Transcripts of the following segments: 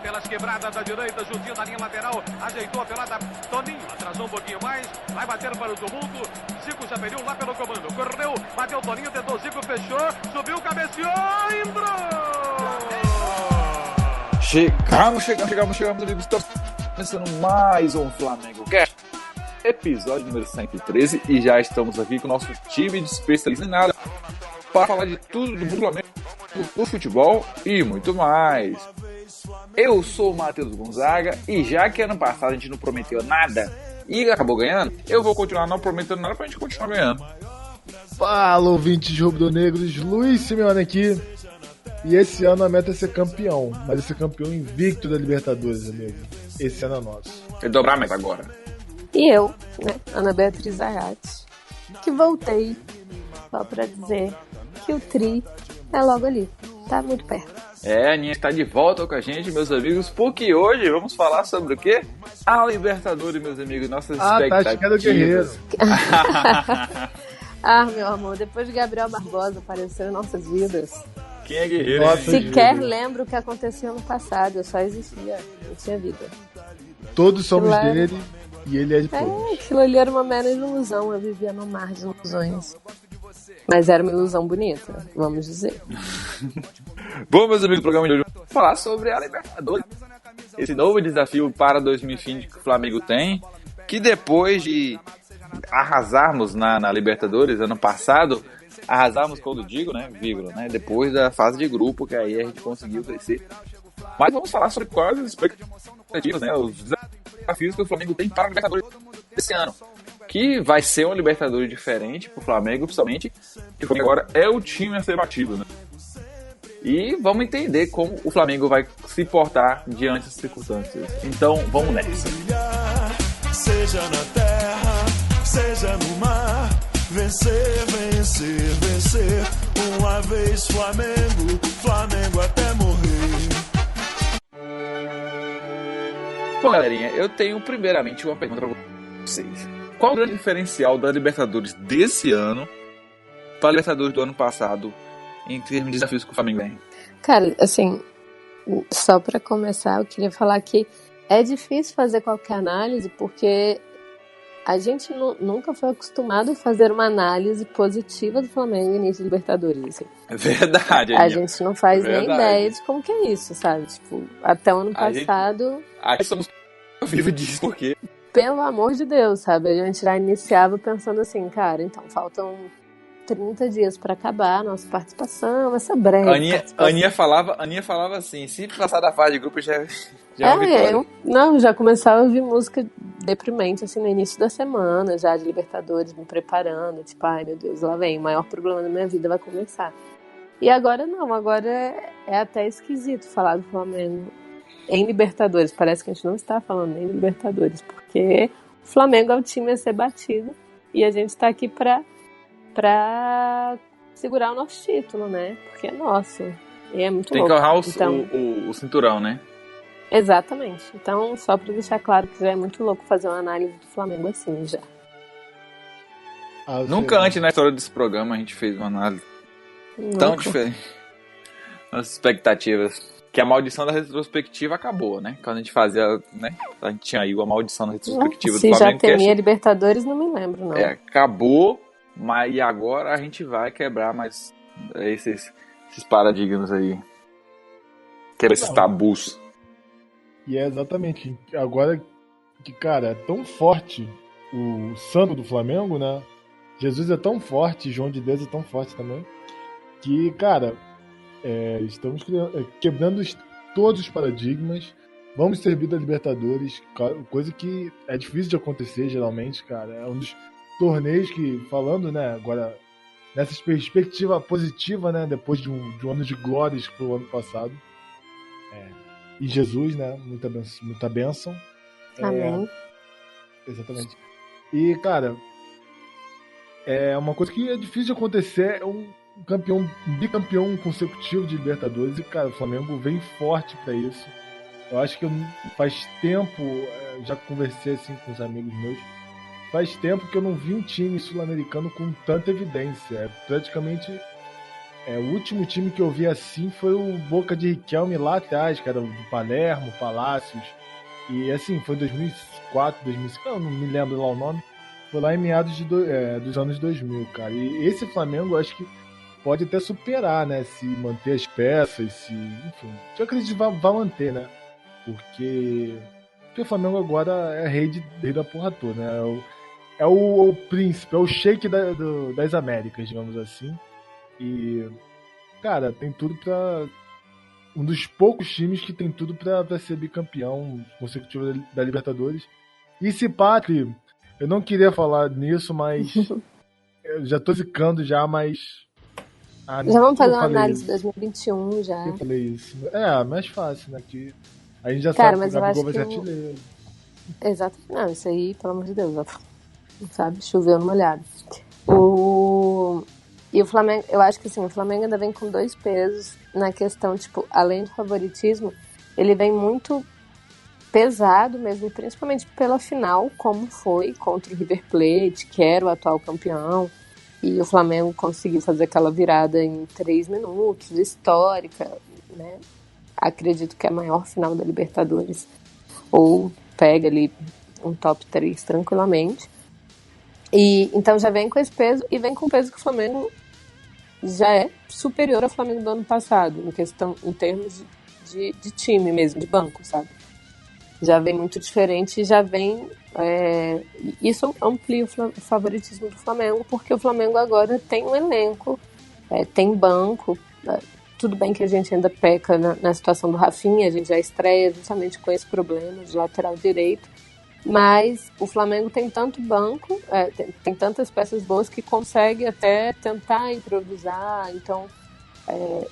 pelas quebradas da direita, juntinho da linha lateral, ajeitou a pelada, Toninho, atrasou um pouquinho mais, vai bater para o tumulto, Zico já pediu lá pelo comando, correu, bateu Toninho, tentou Zico, fechou, subiu, cabeceou, entrou! Chegamos, amigos, estamos começando mais um Flamengo Cast, episódio número 113, e já estamos aqui com o nosso time de especialistas em nada, para falar de tudo do Flamengo, do futebol e muito mais. Eu sou o Matheus Gonzaga e já que ano passado a gente não prometeu nada e acabou ganhando, eu vou continuar não prometendo nada pra gente continuar ganhando. Fala, ouvintes rubro-negros, Luiz Simeone aqui. E esse ano a meta é ser campeão, mas é ser campeão invicto da Libertadores, amigo. Esse ano é nosso. É dobrar a meta agora. E eu, Ana Beatriz Zagatti, que voltei só pra dizer que o tri é logo ali, tá muito perto. A Aninha está de volta com a gente, meus amigos, porque hoje vamos falar sobre o quê? A Libertadores, meus amigos, nossas expectativas. Tá chegando o guerreiro. Meu amor, depois de Gabriel Barbosa apareceu em nossas vidas. Quem é guerreiro? Sequer lembro o que aconteceu no passado, eu só existia, não tinha vida. Todos somos dele e ele é de todos. Aquilo ali era uma mera ilusão, eu vivia no mar de ilusões. Mas era uma ilusão bonita, vamos dizer. Bom, meus amigos, o programa de hoje vamos falar sobre a Libertadores. Esse novo desafio para 2020 que o Flamengo tem, que depois de arrasarmos na Libertadores ano passado, arrasarmos quando digo, vírgula, depois da fase de grupo, que aí a gente conseguiu crescer. Mas vamos falar sobre quais as expectativas, os desafios que o Flamengo tem para a Libertadores esse ano. Que vai ser uma Libertadores diferente pro Flamengo, principalmente, que o Flamengo agora é o time a ser batido, E vamos entender como o Flamengo vai se portar diante das circunstâncias. Então, vamos nessa. Seja na terra, seja no mar, vencer, vencer, vencer. Uma vez Flamengo, Flamengo até morrer. Bom, galerinha, eu tenho primeiramente uma pergunta para vocês. Qual o grande diferencial da Libertadores desse ano para a Libertadores do ano passado em termos de desafios que o Flamengo tem? Cara, assim, só pra começar, eu queria falar que é difícil fazer qualquer análise porque a gente nunca foi acostumado a fazer uma análise positiva do Flamengo no início de Libertadores. Assim. É verdade. A gente não faz nem ideia de como que é isso, sabe? Tipo, até o ano passado... A gente somos vivos disso, porque... Pelo amor de Deus, sabe? A gente já iniciava pensando assim, cara, então faltam 30 dias pra acabar a nossa participação, essa breve Aninha falava assim, se passar da fase de grupo já é uma vitória. Já começava a ouvir música deprimente, assim, no início da semana, já de Libertadores, me preparando, tipo, ai meu Deus, lá vem, o maior problema da minha vida vai começar. E agora não, agora é até esquisito falar do Flamengo em Libertadores, parece que a gente não está falando nem de Libertadores, porque o Flamengo é o time a ser batido e a gente está aqui pra segurar o nosso título, porque é nosso e é muito louco. Tem que honrar o cinturão, Exatamente, então só pra deixar claro que já é muito louco fazer uma análise do Flamengo assim já. Nunca antes na história desse programa a gente fez uma análise tão diferente. As expectativas. Que a maldição da retrospectiva acabou, Quando a gente fazia, a gente tinha aí a maldição da retrospectiva do Flamengo. Se já temia Libertadores, não me lembro, não. Acabou, mas e agora a gente vai quebrar mais esses paradigmas aí. Quebrar esses tabus. E é exatamente, agora que, cara, é tão forte o santo do Flamengo, Jesus é tão forte, João de Deus é tão forte também, que, cara... estamos quebrando todos os paradigmas. Vamos servir da Libertadores, coisa que é difícil de acontecer geralmente, cara. É um dos torneios que, falando, agora nessa perspectiva positiva, depois de um ano de glórias que foi o ano passado. E Jesus, muita bênção. Amém. Exatamente. E, cara, é uma coisa que é difícil de acontecer, bicampeão consecutivo de Libertadores e, cara, o Flamengo vem forte pra isso. Eu acho que faz tempo, já conversei assim com os amigos meus, faz tempo que eu não vi um time sul-americano com tanta evidência. Praticamente O último time que eu vi assim foi o Boca de Riquelme lá atrás, cara, do Palermo, Palácios. E assim, foi 2004, 2005, eu não me lembro lá o nome. Foi lá em meados dos anos 2000, cara. E esse Flamengo, eu acho que pode até superar, né? Se manter as peças, se. Enfim. Eu acredito que vai manter, né? Porque o Flamengo agora é rei da porra toda, né? O príncipe, é o shake das Américas, digamos assim. E, cara, tem tudo pra. Um dos poucos times que tem tudo pra ser bicampeão consecutivo da Libertadores. E se Patri, eu não queria falar nisso, mas. Eu já tô zicando já, mas. Já vamos fazer uma análise de 2021 já. Eu falei isso. Mais fácil, né? Que a gente já Cara, sabe mas que o eu acho Gabigol vai ser que artilheiro. Exato. Não, isso aí, pelo amor de Deus, sabe? Choveu no molhado. E o Flamengo, eu acho que assim, o Flamengo ainda vem com 2 pesos na questão, tipo, além do favoritismo, ele vem muito pesado mesmo, principalmente pela final, como foi contra o River Plate, que era o atual campeão, e o Flamengo conseguiu fazer aquela virada em 3 minutos, histórica, né? Acredito que é a maior final da Libertadores, ou pega ali um top 3 tranquilamente. E então já vem com esse peso, e vem com o peso que o Flamengo já é superior ao Flamengo do ano passado, em termos de time mesmo, de banco, sabe? Já vem muito diferente e já vem... isso amplia o favoritismo do Flamengo, porque o Flamengo agora tem um elenco, tem banco. Tudo bem que a gente ainda peca na situação do Rafinha, a gente já estreia justamente com esse problema de lateral direito, mas o Flamengo tem tanto banco, tem tantas peças boas que consegue até tentar improvisar, então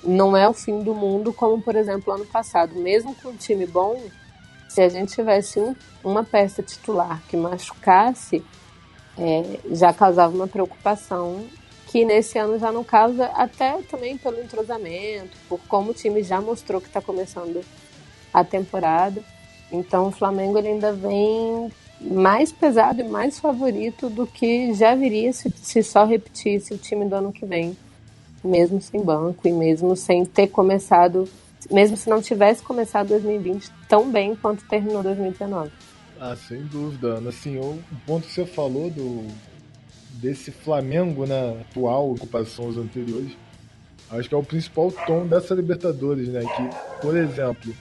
não é o fim do mundo, como por exemplo ano passado, mesmo com um time bom, se a gente tivesse uma peça titular que machucasse, já causava uma preocupação, que nesse ano já não causa, até também pelo entrosamento, por como o time já mostrou que está começando a temporada. Então o Flamengo ele ainda vem mais pesado e mais favorito do que já viria se só repetisse o time do ano que vem, mesmo sem banco e mesmo sem ter começado, mesmo se não tivesse começado 2020 tão bem quanto terminou 2019. Sem dúvida, Ana. Assim, o ponto que você falou desse Flamengo, né, atual, em comparação aos anteriores, acho que é o principal tom dessa Libertadores, né? Que, por exemplo,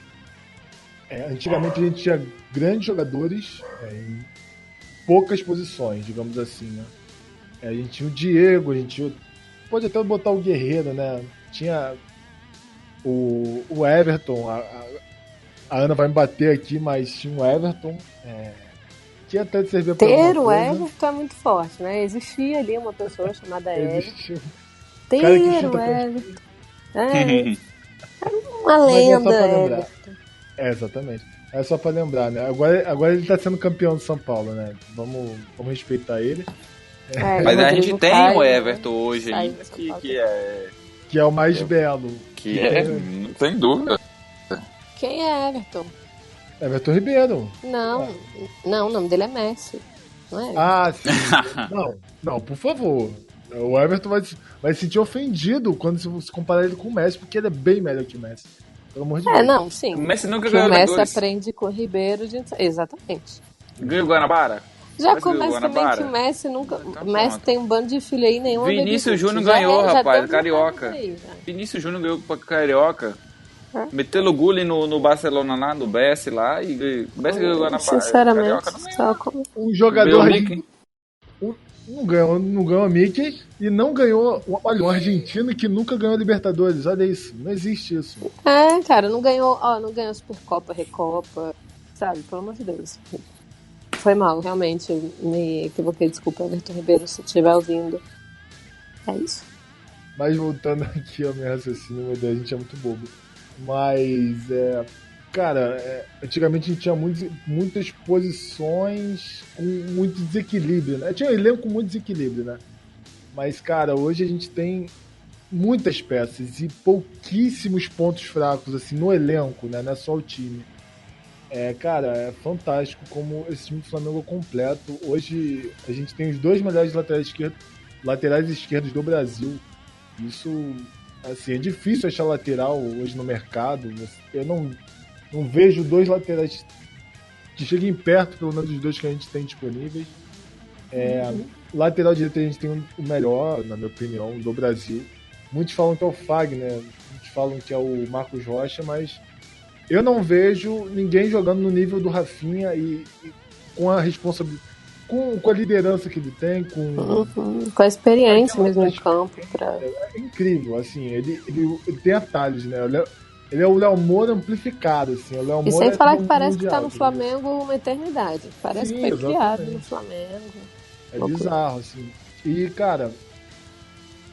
antigamente a gente tinha grandes jogadores em poucas posições, digamos assim, né? A gente tinha o Diego, pode até botar o Guerreiro, né? Tinha o Everton, a Ana vai me bater aqui, mas tinha o Everton, que até servia para alguma coisa. O Everton é muito forte, né? Existia ali uma pessoa chamada Everton. Ter o Everton. Uma lenda, Everton. Exatamente. É só pra lembrar, né? Agora ele tá sendo campeão de São Paulo, né? Vamos respeitar ele. Mas a gente tem o Everton hoje ainda, que é o mais belo. Sem dúvida. Quem é Everton? Everton Ribeiro. Não, o nome dele é Messi. Não é? Sim. não, por favor. O Everton vai se sentir ofendido quando se comparar ele com o Messi, porque ele é bem melhor que o Messi. Pelo amor de Deus. Não, sim. O Messi nunca ganhou. O Messi dois. aprende com o Ribeiro. Exatamente. Ganhou o Guanabara? Já começa também que o Messi nunca. Então, o Messi tem um bando de filho aí, nenhum. Vinícius Júnior ganhou, rapaz, Carioca. Vinícius Júnior ganhou pra Carioca. Meteu o Gulli no Barcelona lá, no BS lá, e o BS ganhou o Guanabara. Sinceramente, um jogador não ganhou a Mickey e não ganhou. Olha, um argentino que nunca ganhou a Libertadores. Olha isso, não existe isso. Cara, não ganhou Supercopa, Recopa, sabe? Pelo amor de Deus. Foi mal, realmente. Me equivoquei, desculpa, Everton Ribeiro, se estiver ouvindo. É isso. Mas voltando aqui ao meu raciocínio, meu Deus, a gente é muito bobo. Mas, cara, antigamente a gente tinha muitas posições com muito desequilíbrio, né? Tinha um elenco com muito desequilíbrio, né? Mas, cara, hoje a gente tem muitas peças e pouquíssimos pontos fracos, assim, no elenco, né? Não é só o time. Cara, é fantástico como esse time do Flamengo é completo. Hoje a gente tem os 2 melhores laterais esquerdos do Brasil. Isso Assim, é difícil achar lateral hoje no mercado. Eu não vejo dois laterais que cheguem perto, pelo menos dos dois que a gente tem disponíveis. Lateral direito a gente tem o melhor, na minha opinião, do Brasil. Muitos falam que é o Fagner, muitos falam que é o Marcos Rocha, mas eu não vejo ninguém jogando no nível do Rafinha e com a responsabilidade, com a liderança que ele tem, com a experiência mesmo em campo. É incrível, assim, ele tem atalhos, né? Ele é o Léo Moura amplificado, assim. O Léo E Moura sem falar que parece mundial, que tá no Flamengo uma eternidade. Parece que foi criado no Flamengo. É bizarro, assim. E, cara,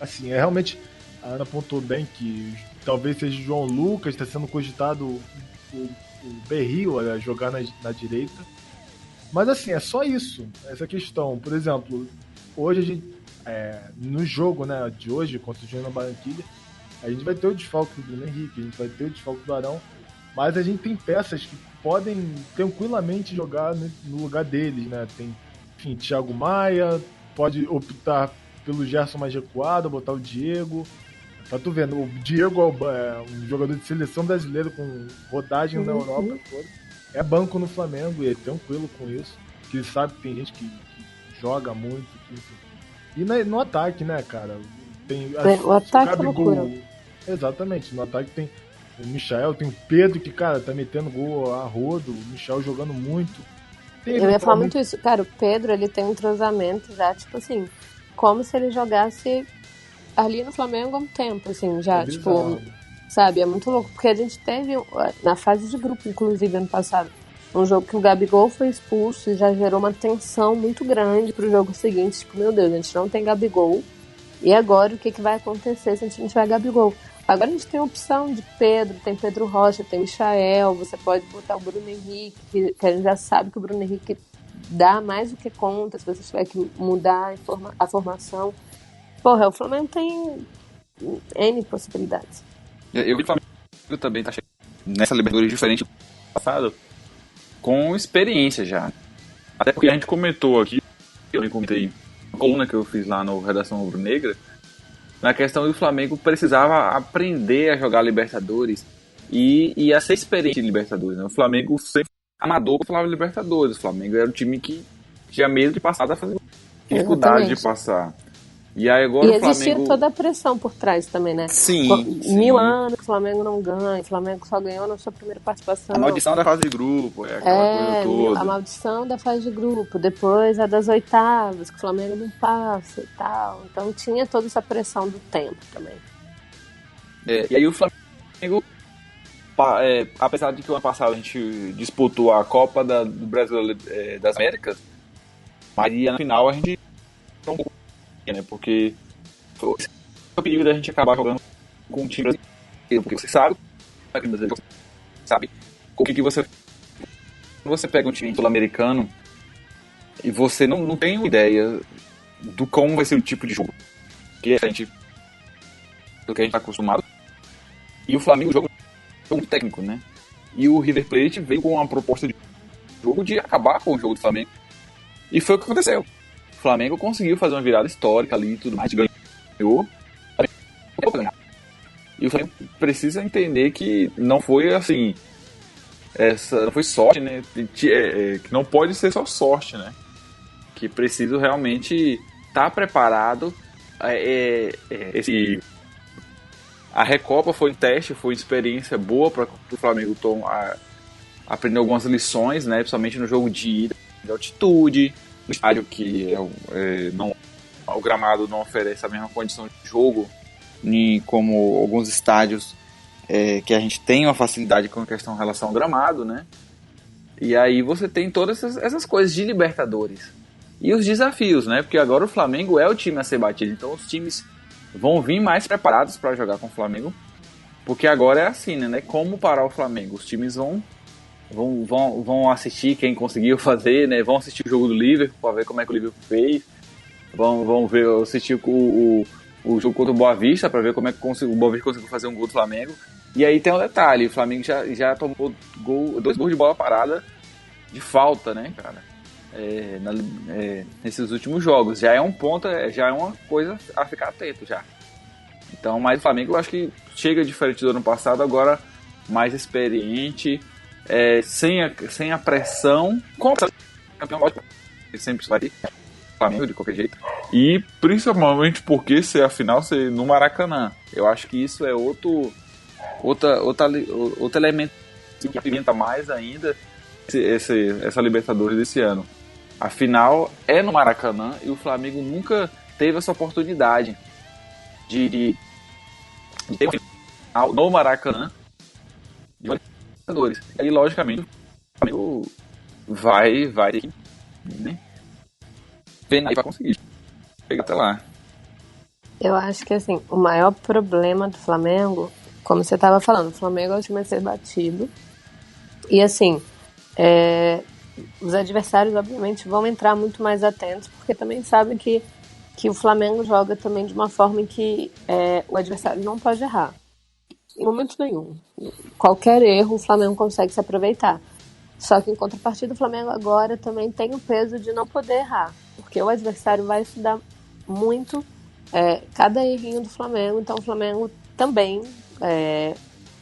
assim, realmente, a Ana apontou bem que talvez seja o João Lucas, está sendo cogitado o Berrio a jogar na direita. Mas, assim, é só isso, essa questão. Por exemplo, hoje a gente, no jogo, né, de hoje, contra o Júnior Barranquilla, a gente vai ter o desfalque do Bruno Henrique, a gente vai ter o desfalque do Arão, mas a gente tem peças que podem tranquilamente jogar no lugar deles, né? Tem, enfim, Thiago Maia, pode optar pelo Gerson mais recuado, botar o Diego. Tá tu vendo, o Diego é um jogador de seleção brasileira com rodagem na Europa toda. É banco no Flamengo e é tranquilo com isso. Que ele sabe que tem gente que joga muito. E no ataque, né, cara? Tem, o ataque é loucura. Exatamente, no ataque tem o Michael, tem o Pedro que, cara, tá metendo gol a rodo, o Michael jogando muito. Eu ia falar muito isso. Cara, o Pedro, ele tem um entrosamento já, tipo assim, como se ele jogasse ali no Flamengo há um tempo, assim, já, tipo, sabe? É muito louco, porque a gente teve, na fase de grupo, inclusive, ano passado, um jogo que o Gabigol foi expulso e já gerou uma tensão muito grande pro jogo seguinte, tipo, meu Deus, a gente não tem Gabigol, e agora o que vai acontecer se a gente não tiver Gabigol? Agora a gente tem a opção de Pedro, tem Pedro Rocha, tem Michael, você pode botar o Bruno Henrique, que a gente já sabe que o Bruno Henrique dá mais do que conta, se você tiver que mudar a formação. Porra, o Flamengo tem N possibilidades. Eu vi o Flamengo também tá chegando nessa Libertadores diferente do passado, com experiência já. Até porque a gente comentou aqui, eu comentei a coluna que eu fiz lá no Redação Rubro Negra, na questão do Flamengo precisava aprender a jogar Libertadores e a ser experiente em Libertadores, né? O Flamengo sempre amador para falar Libertadores. O Flamengo era um time que tinha medo de passar, da fazer dificuldade de passar. E aí agora e o Flamengo... existia toda a pressão por trás também, né? Sim. 1000 anos que o Flamengo não ganha, o Flamengo só ganhou na sua primeira participação. A maldição da fase de grupo, aquela coisa toda. A maldição da fase de grupo, depois a das oitavas, que o Flamengo não passa e tal. Então tinha toda essa pressão do tempo também. E aí o Flamengo, apesar de que o ano passado a gente disputou a Copa do Brasil das Américas, mas no final a gente um pouco, né? Porque foi o perigo da gente acabar jogando com um time brasileiro, porque você sabe, o que você... Quando você pega um time sul-americano e você não tem uma ideia do como vai ser o tipo de jogo do que a gente está acostumado. E o Flamengo joga um jogo técnico, né? E o River Plate veio com uma proposta de jogo de acabar com o jogo do Flamengo. E foi o que aconteceu. O Flamengo conseguiu fazer uma virada histórica ali e tudo mais, ganhou. E o Flamengo precisa entender que não foi assim, não foi sorte, né? Que não pode ser só sorte, né? Que preciso realmente estar preparado. A Recopa foi um teste, foi uma experiência boa para o Flamengo aprender algumas lições, né? Principalmente no jogo de ida, de altitude, no estádio que o gramado não oferece a mesma condição de jogo, como alguns estádios que a gente tem uma facilidade com a questão em relação ao gramado, né? E aí você tem todas essas coisas de Libertadores. E os desafios, né? Porque agora o Flamengo é o time a ser batido, então os times vão vir mais preparados para jogar com o Flamengo, porque agora é assim, né? Como parar o Flamengo? Os times vão assistir quem conseguiu fazer, né? Vão assistir o jogo do Liverpool para ver como é que o Liverpool fez, vão assistir o jogo contra o Boa Vista para ver como é que o Boa Vista conseguiu fazer um gol do Flamengo. E aí tem um detalhe, o Flamengo já tomou 2 gols de bola parada de falta, né, cara? Nesses últimos jogos. Já é um ponto, já é uma coisa a ficar atento já. Então, mas o Flamengo eu acho que chega diferente do ano passado, agora mais experiente, sem a pressão, com a campeão, lógico, sempre vai ter Flamengo de qualquer jeito, e principalmente porque ser a final ser no Maracanã. Eu acho que isso é outro elemento que apimenta mais ainda essa Libertadores desse ano. A final é no Maracanã e o Flamengo nunca teve essa oportunidade de ter uma final no Maracanã de Libertadores. E aí, logicamente, o Flamengo vai ter que, né, ver aí para conseguir chegar até lá. Eu acho que assim, o maior problema do Flamengo, como você estava falando, o Flamengo é o time a ser batido. E assim, os adversários obviamente vão entrar muito mais atentos, porque também sabem que o Flamengo joga também de uma forma em que o adversário não pode errar. Em momento nenhum. Qualquer erro o Flamengo consegue se aproveitar. Só que em contrapartida o Flamengo agora também tem o peso de não poder errar, porque o adversário vai estudar muito cada errinho do Flamengo. Então o Flamengo também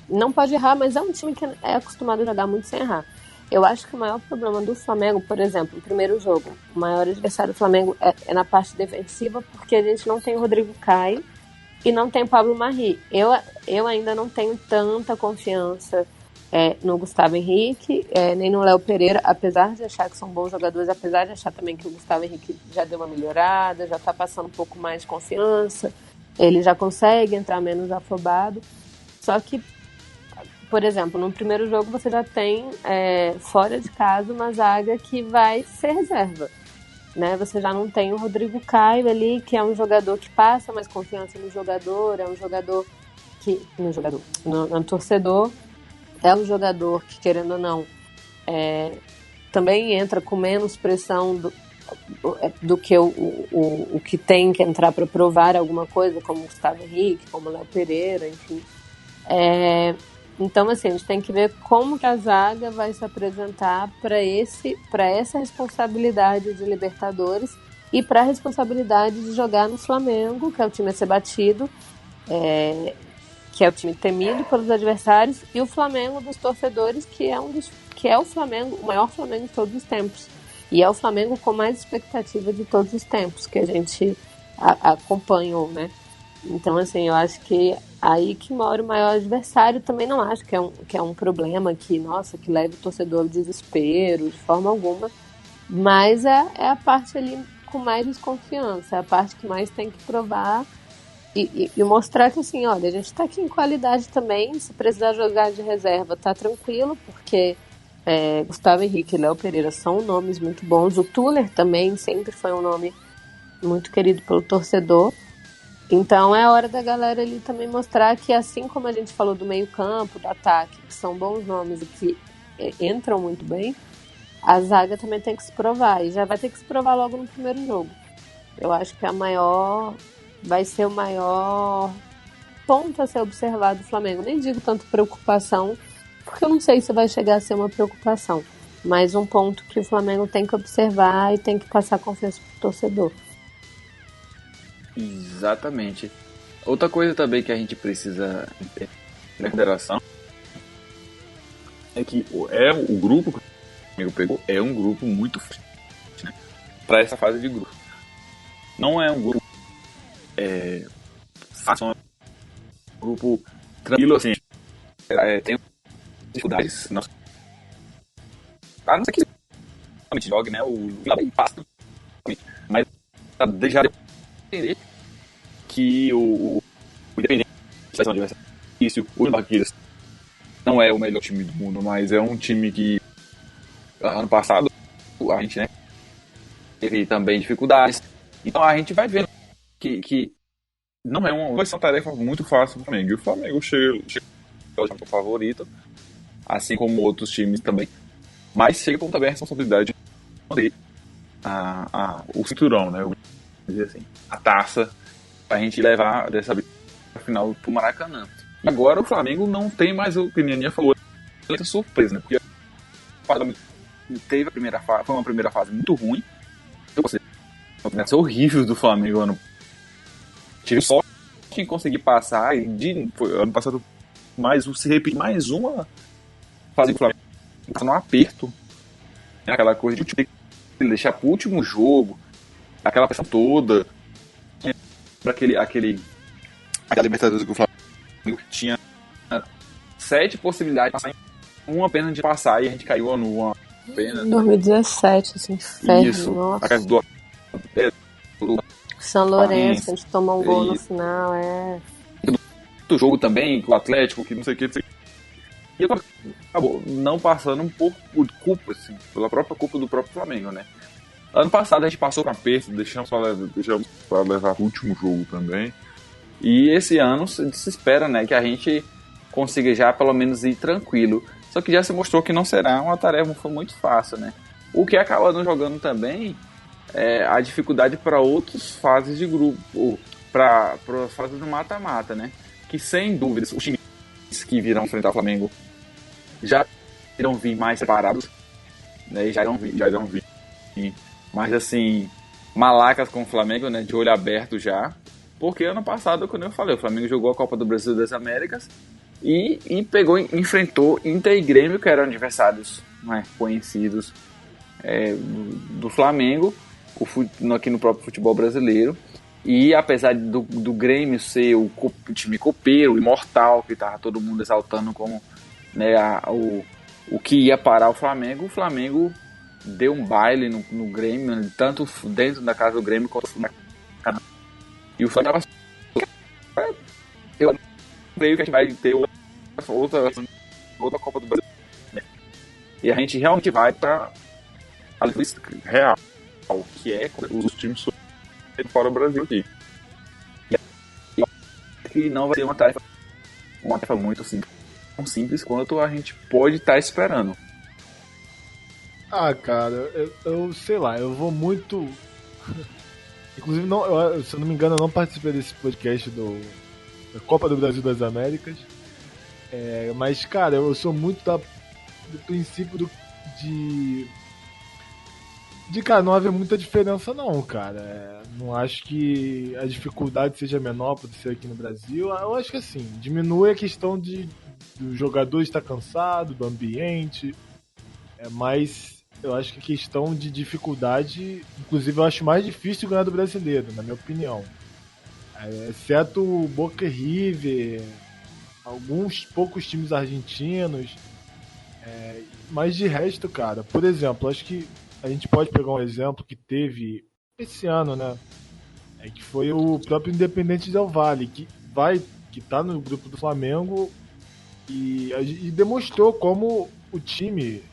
não pode errar, mas é um time que é acostumado a jogar muito sem errar. Eu acho que o maior problema do Flamengo, por exemplo, no primeiro jogo, o maior adversário do Flamengo é na parte defensiva, porque a gente não tem o Rodrigo Caio e não tem o Pablo Marri. Eu ainda não tenho tanta confiança no Gustavo Henrique, nem no Léo Pereira, apesar de achar que são bons jogadores, apesar de achar também que o Gustavo Henrique já deu uma melhorada, já está passando um pouco mais de confiança, ele já consegue entrar menos afobado. Só que, por exemplo, no primeiro jogo você já tem fora de casa uma zaga que vai ser reserva, né? Você já não tem o Rodrigo Caio ali, que é um jogador que passa mais confiança no jogador, é um jogador que no torcedor, é um jogador que, querendo ou não, também entra com menos pressão do que o que tem que entrar para provar alguma coisa, como o Gustavo Henrique, como o Léo Pereira, enfim. Então, assim, a gente tem que ver como que a zaga vai se apresentar para essa responsabilidade de Libertadores e para a responsabilidade de jogar no Flamengo, que é o time a ser batido, que é o time temido pelos adversários, e o Flamengo dos torcedores, que é o Flamengo, o maior Flamengo de todos os tempos. E é o Flamengo com mais expectativa de todos os tempos, que a gente acompanhou, né? Então, assim, eu acho que aí que mora o maior adversário. Também não acho que é um problema que leve o torcedor ao desespero, de forma alguma. Mas é a parte ali com mais desconfiança, é a parte que mais tem que provar e mostrar que, assim, olha, a gente tá aqui em qualidade também, se precisar jogar de reserva, tá tranquilo, porque Gustavo Henrique e Léo Pereira são nomes muito bons. O Tuller também sempre foi um nome muito querido pelo torcedor. Então é hora da galera ali também mostrar que, assim como a gente falou do meio campo, do ataque, que são bons nomes e que entram muito bem, a zaga também tem que se provar, e já vai ter que se provar logo no primeiro jogo. Eu acho que vai ser o maior ponto a ser observado do Flamengo. Nem digo tanto preocupação, porque eu não sei se vai chegar a ser uma preocupação, mas um ponto que o Flamengo tem que observar e tem que passar confiança pro torcedor. Exatamente. Outra coisa também que a gente precisa ter em consideração é que o grupo que o Flamengo pegou é um grupo muito forte, né, para essa fase de grupo. Não é um grupo fácil, é um grupo tranquilo, assim. Tem dificuldades. A não ser que realmente jogue, né? O passa, mas já entender que o Independente vai ser um adversário difícil. O Barqueiras não é o melhor time do mundo, mas é um time que ano passado a gente, né, teve também dificuldades. Então a gente vai vendo que não vai ser uma tarefa muito fácil do Flamengo. E o Flamengo chega ao time favorito, assim como outros times também, mas chega com também a responsabilidade de manter o cinturão, né? Dizer assim, a taça, pra gente levar dessa vez a final pro Maracanã. E agora o Flamengo não tem mais o que a Nianinha falou, muita surpresa, né? Porque teve foi uma primeira fase muito ruim. Uma combinação horrível do Flamengo, tive sorte gente conseguir passar, ano passado se repetir mais uma fase do Flamengo, tá no aperto, né? Aquela coisa de deixar pro último jogo, aquela pressão toda, para aquela Libertadores que o Flamengo tinha 7 possibilidades de passar em uma apenas de passar, e a gente caiu numa apenas. 2017, assim, ferro, Isso, nossa. a casa do São Lourenço, a gente tomou um gol no final, do jogo também, o Atlético, que não sei o que, e acabou não passando por culpa, assim, pela própria culpa do próprio Flamengo, né? Ano passado a gente passou com aperto, deixamos para levar o último jogo também. E esse ano se espera, né, que a gente consiga já pelo menos ir tranquilo. Só que já se mostrou que não será uma tarefa muito fácil, né? O que acaba não jogando também é a dificuldade para outras fases de grupo, para as fases do mata-mata, né? Que sem dúvidas os times que virão enfrentar o Flamengo já irão vir mais separados, né? Já irão vir. Mas assim, malacas com o Flamengo, né? De olho aberto já. Porque ano passado, como eu falei, o Flamengo jogou a Copa do Brasil das Américas e enfrentou Inter e Grêmio, que eram adversários, né, conhecidos do Flamengo, aqui no próprio futebol brasileiro. E apesar do Grêmio ser o time copeiro, imortal, que estava todo mundo exaltando como, né, o que ia parar o Flamengo deu um baile no Grêmio, tanto dentro da casa do Grêmio quanto na casa. E o Flamengo estava... Eu creio que a gente vai ter outra Copa do Brasil, né? E a gente realmente vai para a real, que é os times fora do Brasil aqui. E que não vai ser uma tarefa muito simples, tão simples quanto a gente pode estar esperando. Ah, cara, eu sei lá, eu vou muito... Inclusive, se eu não me engano, eu não participei desse podcast da Copa do Brasil das Américas. Mas, cara, eu sou muito do princípio de cara, não haver muita diferença não, cara. Não acho que a dificuldade seja menor por ser aqui no Brasil. Eu acho que assim, diminui a questão do jogador estar cansado, do ambiente. Mas eu acho que a questão de dificuldade, inclusive eu acho mais difícil ganhar do brasileiro, na minha opinião. Exceto o Boca River, alguns poucos times argentinos. Mas de resto, cara, por exemplo, acho que a gente pode pegar um exemplo que teve esse ano, né? Que foi o próprio Independente Del Valle, que tá no grupo do Flamengo e demonstrou como o time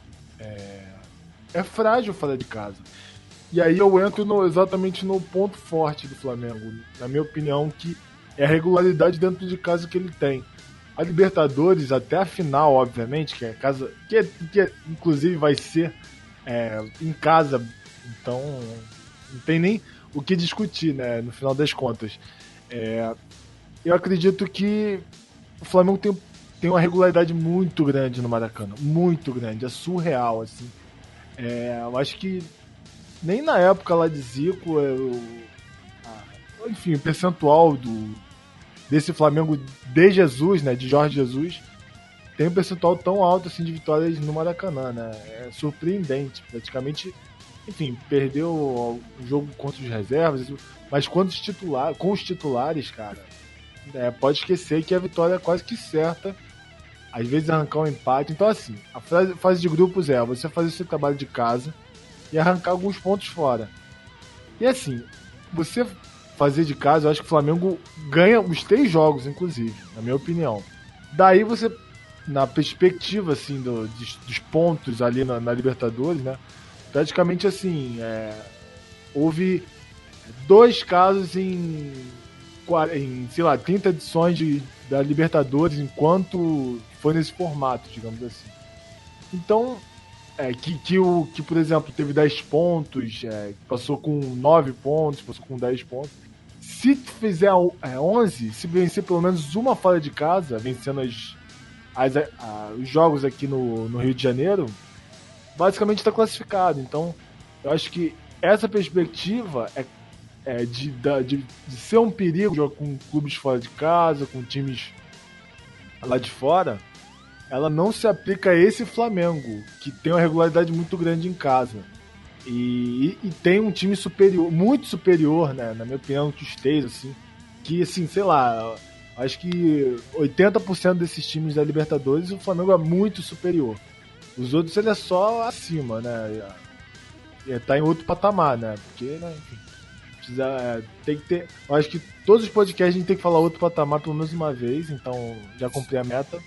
é frágil fora de casa. E aí eu entro exatamente no ponto forte do Flamengo, na minha opinião, que é a regularidade dentro de casa que ele tem. A Libertadores, até a final, obviamente, que é casa que inclusive vai ser em casa, então não tem nem o que discutir, né, no final das contas. Eu acredito que o Flamengo tem uma regularidade muito grande no Maracanã, muito grande, é surreal, assim. Eu acho que nem na época lá de Zico, enfim, o percentual desse Flamengo de Jesus, né, de Jorge Jesus, tem um percentual tão alto assim de vitórias no Maracanã, né? É surpreendente, praticamente. Enfim, perdeu o jogo contra os reservas, mas com os titulares, cara, pode esquecer que a vitória é quase que certa. Às vezes arrancar um empate. Então, assim, a fase de grupos é você fazer o seu trabalho de casa e arrancar alguns pontos fora. E assim, você fazer de casa, eu acho que o Flamengo ganha os 3 jogos, inclusive, na minha opinião. Daí você, na perspectiva assim, dos pontos ali na Libertadores, né? Praticamente assim, houve 2 casos em sei lá, 30 edições da Libertadores, enquanto foi nesse formato, digamos assim. Então, que por exemplo, teve 10 pontos, passou com 9 pontos, passou com 10 pontos. Se fizer 11, se vencer pelo menos uma fora de casa, vencendo os jogos aqui no Rio de Janeiro, basicamente está classificado. Então, eu acho que essa perspectiva de ser um perigo jogar com clubes fora de casa, com times lá de fora, ela não se aplica a esse Flamengo, que tem uma regularidade muito grande em casa. E tem um time superior, muito superior, né, na minha opinião, que os três, assim, que, assim, sei lá, acho que 80% desses times da Libertadores, o Flamengo é muito superior. Os outros, ele é só acima, né, tá em outro patamar, né, porque, né, enfim, tem que ter, eu acho que todos os podcasts a gente tem que falar outro patamar pelo menos uma vez, então já cumpri a meta.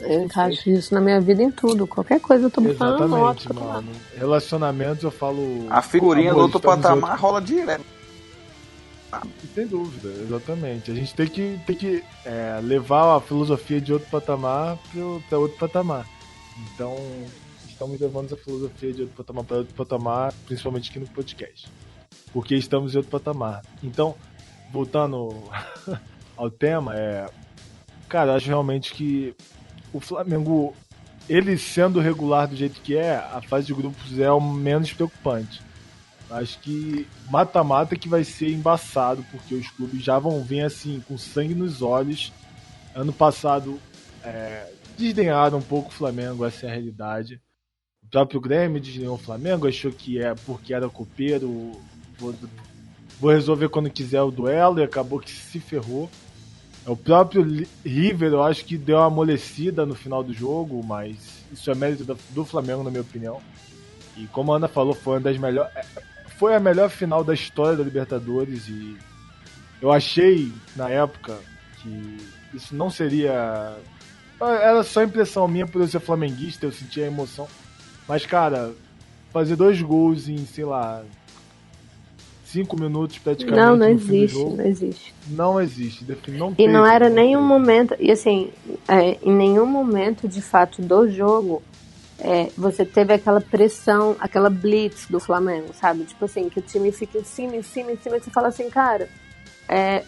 Eu encaixo isso na minha vida em tudo. Qualquer coisa eu tô falando. Exatamente, mano. Relacionamentos eu falo. A figurinha do outro patamar rola direto. Sem dúvida, exatamente. A gente tem que levar a filosofia de outro patamar para outro patamar. Então, estamos levando a filosofia de outro patamar para outro patamar, principalmente aqui no podcast. Porque estamos em outro patamar. Então, voltando ao tema, cara, eu acho realmente que o Flamengo, ele sendo regular do jeito que é, a fase de grupos é o menos preocupante. Acho que mata-mata que vai ser embaçado, porque os clubes já vão vir assim, com sangue nos olhos. Ano passado, desdenharam um pouco o Flamengo, essa é a realidade. O próprio Grêmio desdenhou o Flamengo, achou que porque era copeiro, vou resolver quando quiser o duelo, e acabou que se ferrou. O próprio River, eu acho que deu uma amolecida no final do jogo, mas isso é mérito do Flamengo, na minha opinião. E como a Ana falou, foi a melhor final da história da Libertadores, e eu achei, na época, que isso não seria... Era só impressão minha por eu ser flamenguista, eu sentia a emoção. Mas, cara, fazer 2 gols em, sei lá, 5 minutos praticamente. Não existe, não existe. Não existe. E não era nenhum momento, e assim, em nenhum momento de fato do jogo, você teve aquela pressão, aquela blitz do Flamengo, sabe? Tipo assim, que o time fica em cima, e você fala assim, cara,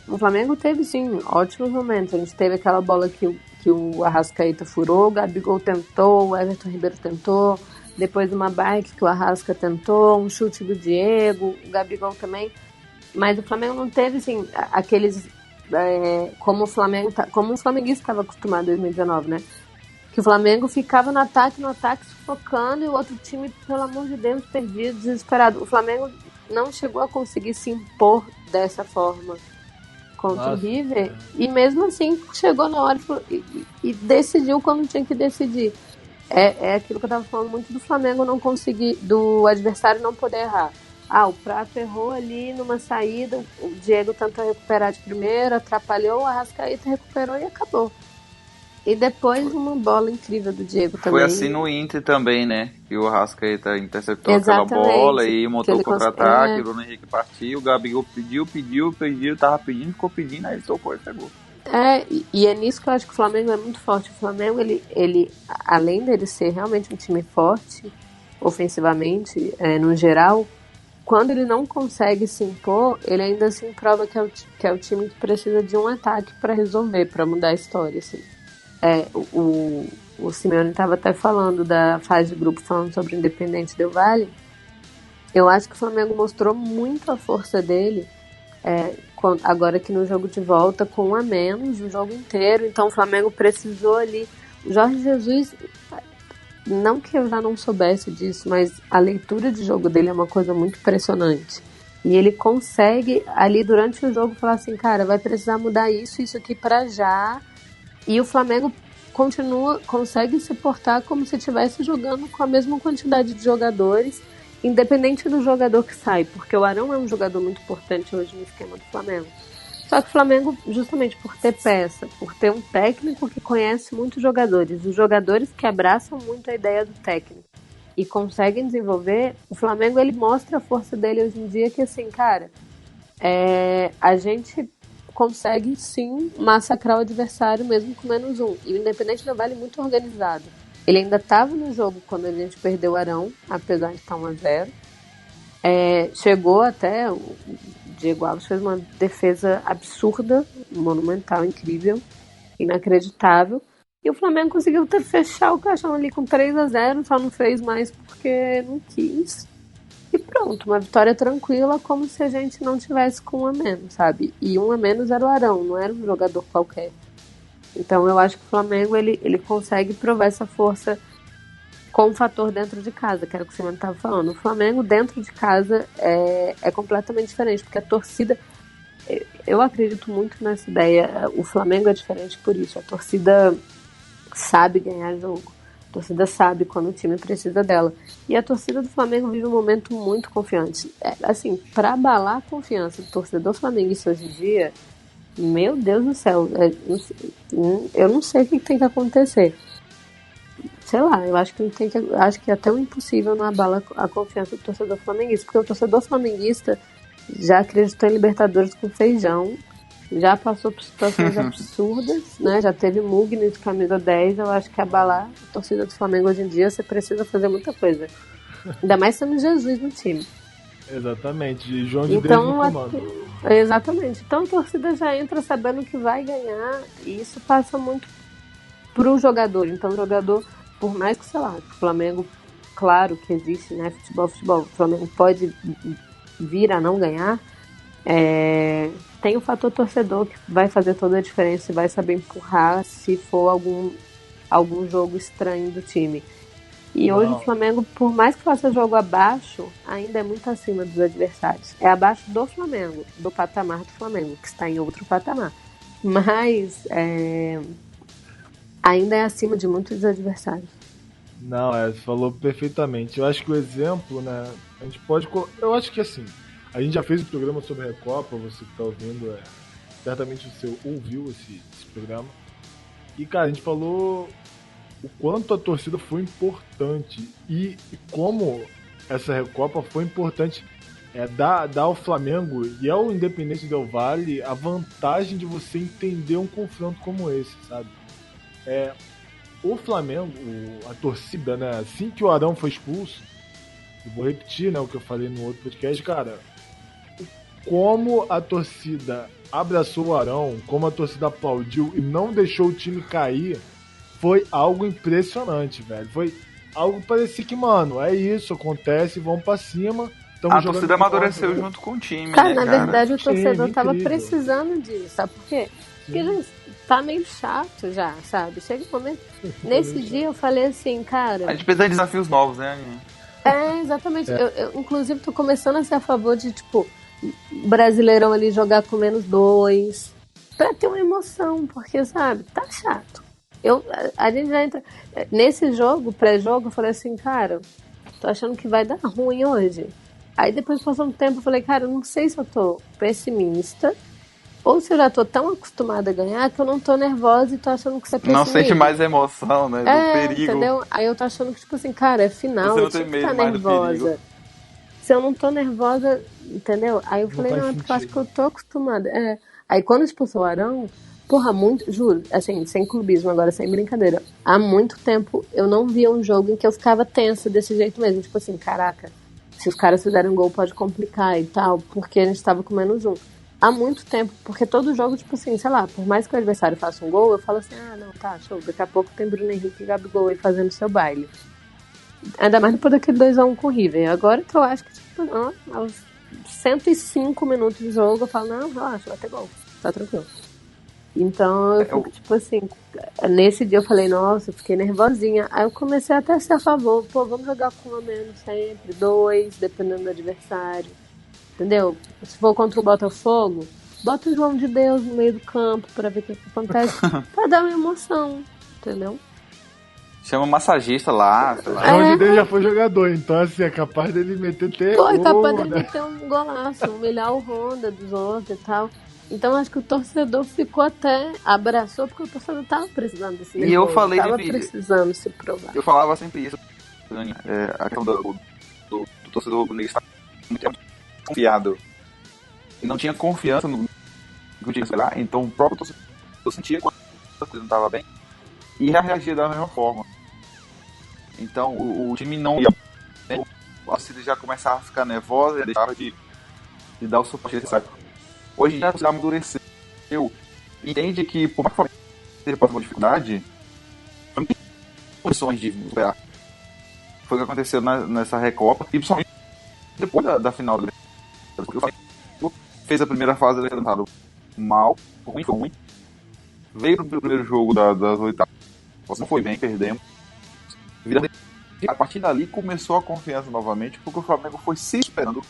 o Flamengo teve sim ótimos momentos. A gente teve aquela bola que o Arrascaeta furou, o Gabigol tentou, o Everton Ribeiro tentou. Depois uma bike que o Arrasca tentou, um chute do Diego, o Gabigol também. Mas o Flamengo não teve, assim, aqueles... como o flamenguista estava acostumado em 2019, né? Que o Flamengo ficava no ataque, sufocando, e o outro time, pelo amor de Deus, perdido, desesperado. O Flamengo não chegou a conseguir se impor dessa forma contra o River. E mesmo assim, chegou na hora e decidiu quando tinha que decidir. É aquilo que eu tava falando muito do Flamengo não conseguir, do adversário não poder errar. O Prato errou ali numa saída, o Diego tentou recuperar de primeira, atrapalhou, o Arrascaeta recuperou e acabou. E depois uma bola incrível do Diego também. Foi assim no Inter também, né? Que o Arrascaeta interceptou aquela bola e montou o contra-ataque, o Bruno Henrique partiu, o Gabigol pediu, tava pedindo, ficou pedindo, aí ele tocou e pegou. E é nisso que eu acho que o Flamengo é muito forte. O Flamengo, ele além dele ser realmente um time forte, ofensivamente, no geral, quando ele não consegue se impor, ele ainda assim prova que é o time que precisa de um ataque para resolver, para mudar a história, assim. O Simeone estava até falando da fase de grupo, falando sobre o Independente Del Valle. Eu acho que o Flamengo mostrou muito a força dele, agora que no jogo de volta, com 1 a menos o jogo inteiro. Então o Flamengo precisou ali. O Jorge Jesus, não que eu já não soubesse disso, mas a leitura de jogo dele é uma coisa muito impressionante. E ele consegue ali durante o jogo falar assim, cara, vai precisar mudar isso aqui pra já. E o Flamengo consegue se portar como se estivesse jogando com a mesma quantidade de jogadores, independente do jogador que sai, porque o Arão é um jogador muito importante hoje no esquema do Flamengo. Só que o Flamengo, justamente por ter peça, por ter um técnico que conhece muitos jogadores, os jogadores que abraçam muito a ideia do técnico e conseguem desenvolver, o Flamengo, ele mostra a força dele hoje em dia, que assim, cara, a gente consegue sim massacrar o adversário mesmo com -1. E o Independente Del Valle é muito organizado. Ele ainda estava no jogo quando a gente perdeu o Arão, apesar de estar 1-0. Chegou até... O Diego Alves fez uma defesa absurda, monumental, incrível, inacreditável. E o Flamengo conseguiu fechar o caixão ali com 3-0, só não fez mais porque não quis. E pronto, uma vitória tranquila, como se a gente não tivesse com um a menos, sabe? E um a menos era o Arão, não era um jogador qualquer. Então eu acho que o Flamengo ele consegue provar essa força com o fator dentro de casa, que era o que o Simone estava falando. O Flamengo dentro de casa é completamente diferente, porque a torcida... Eu acredito muito nessa ideia. O Flamengo é diferente por isso. A torcida sabe ganhar jogo. A torcida sabe quando o time precisa dela. E a torcida do Flamengo vive um momento muito confiante. Assim, para abalar a confiança do torcedor flamenguista hoje em dia, meu Deus do céu, eu não sei o que tem que acontecer. Sei lá, eu acho que acho que é até o impossível não abala a confiança do torcedor flamenguista, porque o torcedor flamenguista já acreditou em Libertadores com feijão, já passou por situações absurdas, né? Já teve Mugni de camisa 10. Eu acho que abalar a torcida do Flamengo hoje em dia, você precisa fazer muita coisa. Ainda mais sendo Jesus no time. Exatamente, e João de Deus no comando. Exatamente. Então a torcida já entra sabendo que vai ganhar, e isso passa muito pro jogador. Então o jogador, por mais que, sei lá, o Flamengo, claro que existe, né? Futebol, o Flamengo pode vir a não ganhar, tem o fator torcedor que vai fazer toda a diferença e vai saber empurrar se for algum jogo estranho do time. E hoje o Flamengo, por mais que faça jogo abaixo, ainda é muito acima dos adversários. É abaixo do Flamengo, do patamar do Flamengo, que está em outro patamar. Mas ainda é acima de muitos adversários. Não, você falou perfeitamente. Eu acho que o exemplo, né, a gente pode... Eu acho que assim, a gente já fez um programa sobre a Recopa, você que está ouvindo, certamente você ouviu esse programa. E, cara, a gente falou o quanto a torcida foi importante e como essa Recopa foi importante dar ao Flamengo e ao Independente Del Valle a vantagem de você entender um confronto como esse, sabe? O Flamengo, a torcida, né, assim que o Arão foi expulso, eu vou repetir, né, o que eu falei no outro podcast, cara, como a torcida abraçou o Arão, como a torcida aplaudiu e não deixou o time cair, foi algo impressionante, velho. Foi algo que parecia que, mano, é isso, acontece, vamos pra cima. A torcida amadureceu junto com o time, cara, né, na cara? verdade, o torcedor tava incrível. Precisando disso, sabe por quê? Porque já tá meio chato já, sabe? Chega um momento... Nesse dia eu falei assim, cara... A gente precisa de desafios novos, né? Exatamente. Eu, inclusive, tô começando a ser a favor de, tipo, Brasileirão ali jogar com -2, pra ter uma emoção, porque, sabe, tá chato. A gente já entra... Nesse jogo, pré-jogo, eu falei assim, cara, tô achando que vai dar ruim hoje. Aí depois passou um tempo, eu falei, cara, eu não sei se eu tô pessimista ou se eu já tô tão acostumada a ganhar que eu não tô nervosa e tô achando que você é pessimista. Não sente mais emoção, né? Do perigo. Entendeu? Aí eu tô achando que, tipo assim, cara, é final, eu tinha que estar nervosa. Se eu não tô nervosa, entendeu? Aí eu falei, não, porque eu acho que eu tô acostumada. Aí quando expulsou o Arão, porra, juro, assim, sem clubismo agora, sem brincadeira, há muito tempo eu não via um jogo em que eu ficava tensa desse jeito mesmo, tipo assim, caraca, se os caras fizerem um gol pode complicar e tal, porque a gente tava com -1. Há muito tempo, porque todo jogo, tipo assim, sei lá, por mais que o adversário faça um gol, eu falo assim, não, tá, show, daqui a pouco tem Bruno Henrique e Gabigol aí fazendo seu baile. Ainda mais depois daquele 2-1 com o River. Agora que eu acho que, tipo, aos 105 minutos de jogo, eu falo, não, relaxa, vai ter gol, tá tranquilo. Então eu fico, tipo assim, nesse dia eu falei, nossa, eu fiquei nervosinha. Aí eu comecei até a ser a favor, vamos jogar com um a menos sempre, 2, dependendo do adversário. Entendeu? Se for contra o Botafogo, bota o João de Deus no meio do campo pra ver o que acontece, pra dar uma emoção, entendeu? Chama um massagista lá, sei lá. João de Deus já foi jogador, então assim, é capaz dele meter terror. Foi capaz dele meter um golaço, humilhar o Honda dos outros e tal. Então acho que o torcedor ficou até, abraçou, porque o torcedor tava precisando desse nervoso, E eu falei tava precisando se provar. Eu falava sempre isso, a questão do torcedor rubro-negro estar muito confiado. E não tinha confiança no que o time, sei lá, então o próprio torcedor sentia quando a coisa não estava bem e reagia da mesma forma. Então o time não ia, né? A torcida já começava a ficar nervosa e deixava de dar o suporte necessário. Hoje já se amadureceu, entende que por mais que ele passe uma dificuldade, não tem condições de superar. Foi o que aconteceu nessa Recopa, e principalmente depois da final do Libertadores, o Flamengo fez a primeira fase do Libertadores mal, foi ruim. Veio pro primeiro jogo das oitavas, não foi bem, perdemos. A partir dali começou a confiança novamente, porque o Flamengo foi se esperando,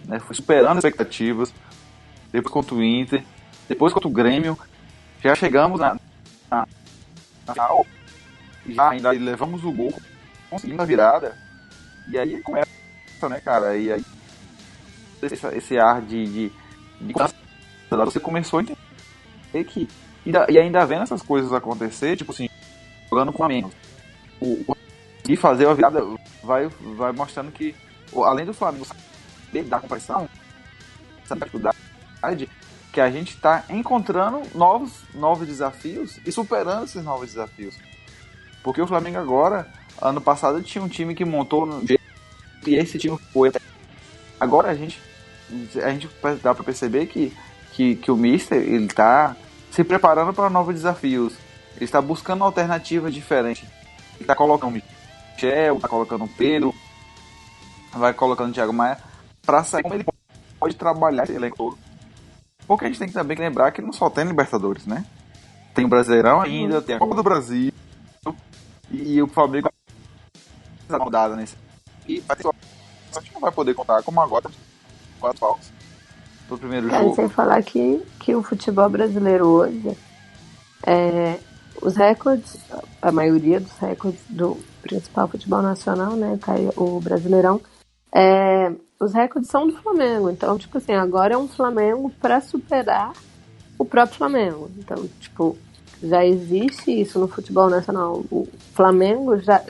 né? Foi superando as expectativas. Depois contra o Inter, depois contra o Grêmio, já chegamos na final, já ainda levamos o gol, conseguimos a virada, e aí começa, né, cara? E aí esse ar de você começou a entender que e ainda vendo essas coisas acontecer, tipo assim, jogando com a menos, e fazer a virada vai mostrando que, além do Flamengo saber dar compressão, essa dificuldade, que a gente está encontrando novos desafios e superando esses novos desafios. Porque o Flamengo agora, ano passado, tinha um time que montou no jeito e esse time foi até. Agora a gente dá para perceber que o Mister, ele tá se preparando para novos desafios. Ele está buscando alternativas diferentes. Ele está colocando o Michel, está colocando o Pedro, vai colocando o Thiago Maia para sair como ele pode trabalhar esse elenco todo. Porque a gente tem que também lembrar que não só tem Libertadores, né? Tem o Brasileirão ainda, tem a Copa do Brasil e o Flamengo vai dar rodada nesse. E vai ter a gente não vai poder contar como agora 4 faltas do primeiro jogo. Sem falar que o futebol brasileiro hoje, os recordes, a maioria dos recordes do principal futebol nacional, né, o Brasileirão, os recordes são do Flamengo. Então, tipo assim, agora é um Flamengo para superar o próprio Flamengo. Então, tipo, já existe isso no futebol nacional. O Flamengo já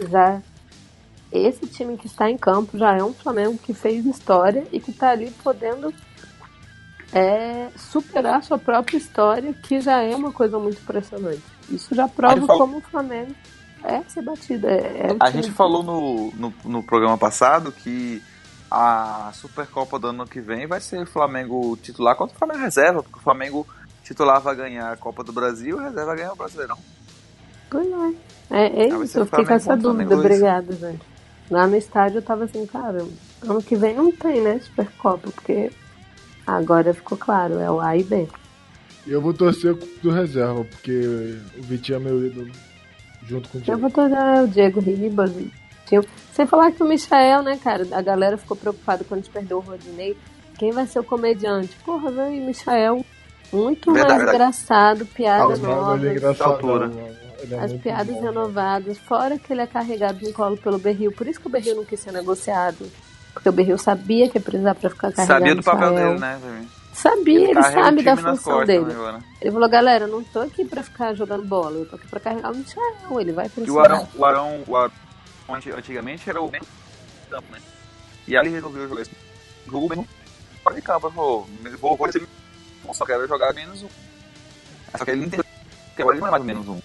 esse time que está em campo já é um Flamengo que fez história e que está ali podendo superar a sua própria história, que já é uma coisa muito impressionante. Isso já prova como o Flamengo ser batido. A gente falou no programa passado que a Supercopa do ano que vem vai ser o Flamengo titular contra o Flamengo reserva, porque o Flamengo titular vai ganhar a Copa do Brasil e o reserva vai ganhar o Brasileirão. Pois é isso, eu fiquei com essa dúvida. Obrigada, gente. Lá no estádio eu tava assim, cara, ano que vem não tem, né, Supercopa, porque agora ficou claro, é o A e B. Eu vou torcer do reserva, porque o Vitinho é meu ídolo, junto com o Diego. Eu vou torcer o Diego Ribas. Sem falar que o Michael, né, cara, a galera ficou preocupada quando a gente perdeu o Rodinei. Quem vai ser o comediante? Porra, velho, Michael, muito mais engraçado, piada nova. As piadas renovadas, fora que ele é carregado no colo pelo Berril. Por isso que o Berril não quis ser negociado. Porque o Berril sabia que ia precisar pra ficar carregado. Sabia do papel dele, né? Sabia, ele sabe da função dele. Ele falou, galera, eu não tô aqui pra ficar jogando bola, eu tô aqui pra carregar o Michael, ele vai precisar. E o Arão antigamente era o mesmo campo, né? E aí ele resolveu jogar esse jogo mesmo fora de campo. Ele falou, só quero jogar menos um. Só que ele entendeu que agora ele não é mais menos um.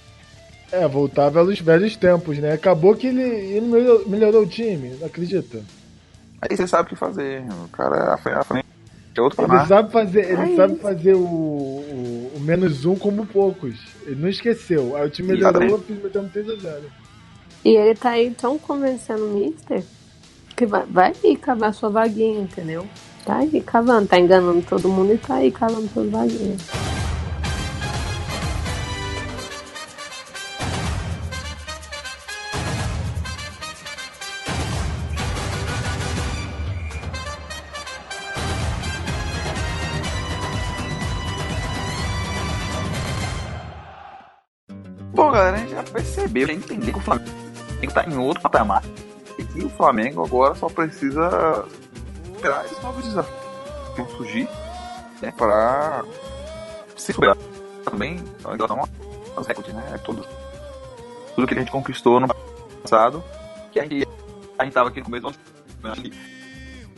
Voltava aos velhos tempos, né? Acabou que ele melhorou o time, não acredita? Aí você sabe o que fazer, o cara à frente é outro Ele sabe fazer o menos um como poucos. Ele não esqueceu. Aí o time melhorou, metendo 3-0. E ele tá aí tão convencendo o Mister que vai ir cavar sua vaguinha, entendeu? Tá aí cavando, tá enganando todo mundo e tá aí cavando sua vaguinha. Bom, galera, a gente já percebeu, já entendeu que o Flamengo tá em outro patamar e que o Flamengo agora só precisa esperar esses novos desafios que vão surgir, né, para se superar também em relação aos recordes, né, tudo que a gente conquistou no passado, que a gente tava aqui no começo do ano,